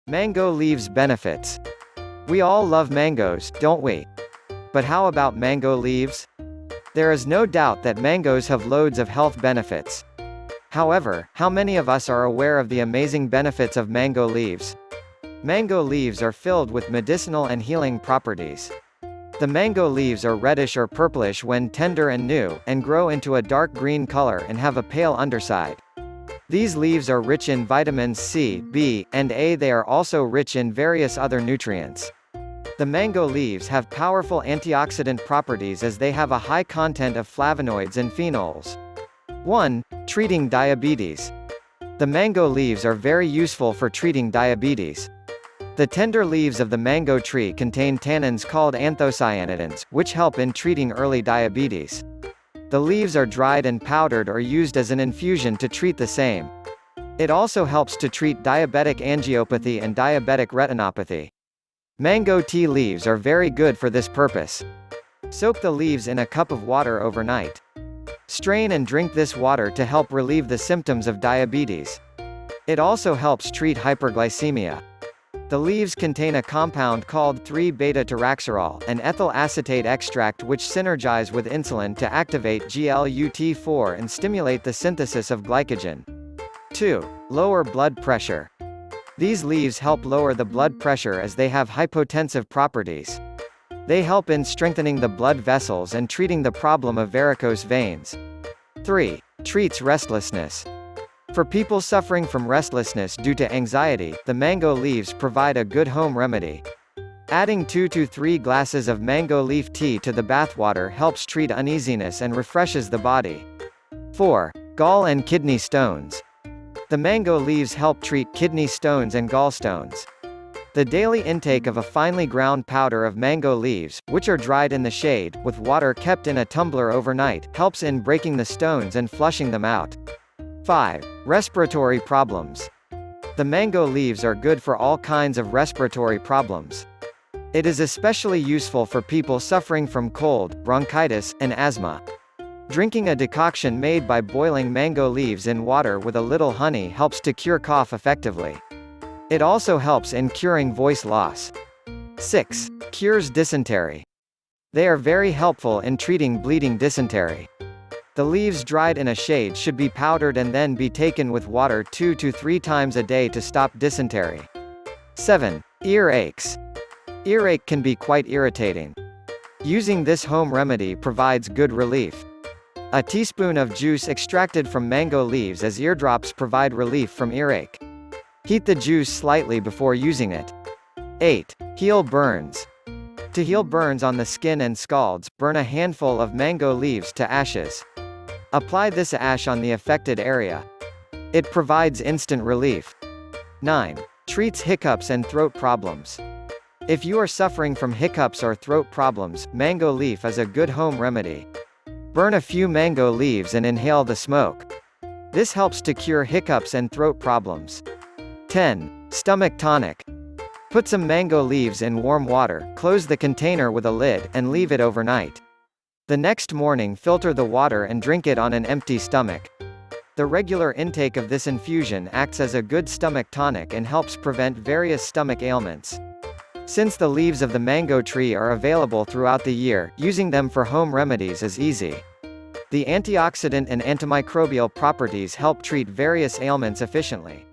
Mango leaves benefits. We all love mangoes, don't we? But how about mango leaves? There is no doubt that mangoes have loads of health benefits. However, how many of us are aware of the amazing benefits of mango leaves? Mango leaves are filled with medicinal and healing properties. The mango leaves are reddish or purplish when tender and new, and grow into a dark green color and have a pale underside. These leaves are rich in vitamins C, B, and A. They are also rich in various other nutrients. The mango leaves have powerful antioxidant properties as they have a high content of flavonoids and phenols. 1. Treating diabetes. The mango leaves are very useful for treating diabetes. The tender leaves of the mango tree contain tannins called anthocyanidins, which help in treating early diabetes. The leaves are dried and powdered or used as an infusion to treat the same. It also helps to treat diabetic angiopathy and diabetic retinopathy. Mango tea leaves are very good for this purpose. Soak the leaves in a cup of water overnight. Strain and drink this water to help relieve the symptoms of diabetes. It also helps treat hyperglycemia. The leaves contain a compound called 3-beta-taraxerol, an ethyl acetate extract which synergize with insulin to activate GLUT4 and stimulate the synthesis of glycogen. 2. Lower blood pressure. These leaves help lower the blood pressure as they have hypotensive properties. They help in strengthening the blood vessels and treating the problem of varicose veins. 3. Treats restlessness. For people suffering from restlessness due to anxiety, the mango leaves provide a good home remedy. Adding 2 to 3 glasses of mango leaf tea to the bathwater helps treat uneasiness and refreshes the body. 4. Gall and kidney stones. The mango leaves help treat kidney stones and gallstones. The daily intake of a finely ground powder of mango leaves, which are dried in the shade, with water kept in a tumbler overnight, helps in breaking the stones and flushing them out. 5. Respiratory problems. The mango leaves are good for all kinds of respiratory problems. It is especially useful for people suffering from cold, bronchitis, and asthma. Drinking a decoction made by boiling mango leaves in water with a little honey helps to cure cough effectively. It also helps in curing voice loss. 6. Cures dysentery. They are very helpful in treating bleeding dysentery. The leaves dried in a shade should be powdered and then be taken with water 2 to 3 times a day to stop dysentery. 7. Earaches. Earache can be quite irritating. Using this home remedy provides good relief. A teaspoon of juice extracted from mango leaves as eardrops provide relief from earache. Heat the juice slightly before using it. 8. Heal burns. To heal burns on the skin and scalds, burn a handful of mango leaves to ashes. Apply this ash on the affected area. It provides instant relief. 9. Treats hiccups and throat problems. If you are suffering from hiccups or throat problems, mango leaf is a good home remedy. Burn a few mango leaves and inhale the smoke. This helps to cure hiccups and throat problems. 10. Stomach tonic. Put some mango leaves in warm water, close the container with a lid, and leave it overnight. The next morning filter the water and drink it on an empty stomach. The regular intake of this infusion acts as a good stomach tonic and helps prevent various stomach ailments. Since the leaves of the mango tree are available throughout the year, using them for home remedies is easy. The antioxidant and antimicrobial properties help treat various ailments efficiently.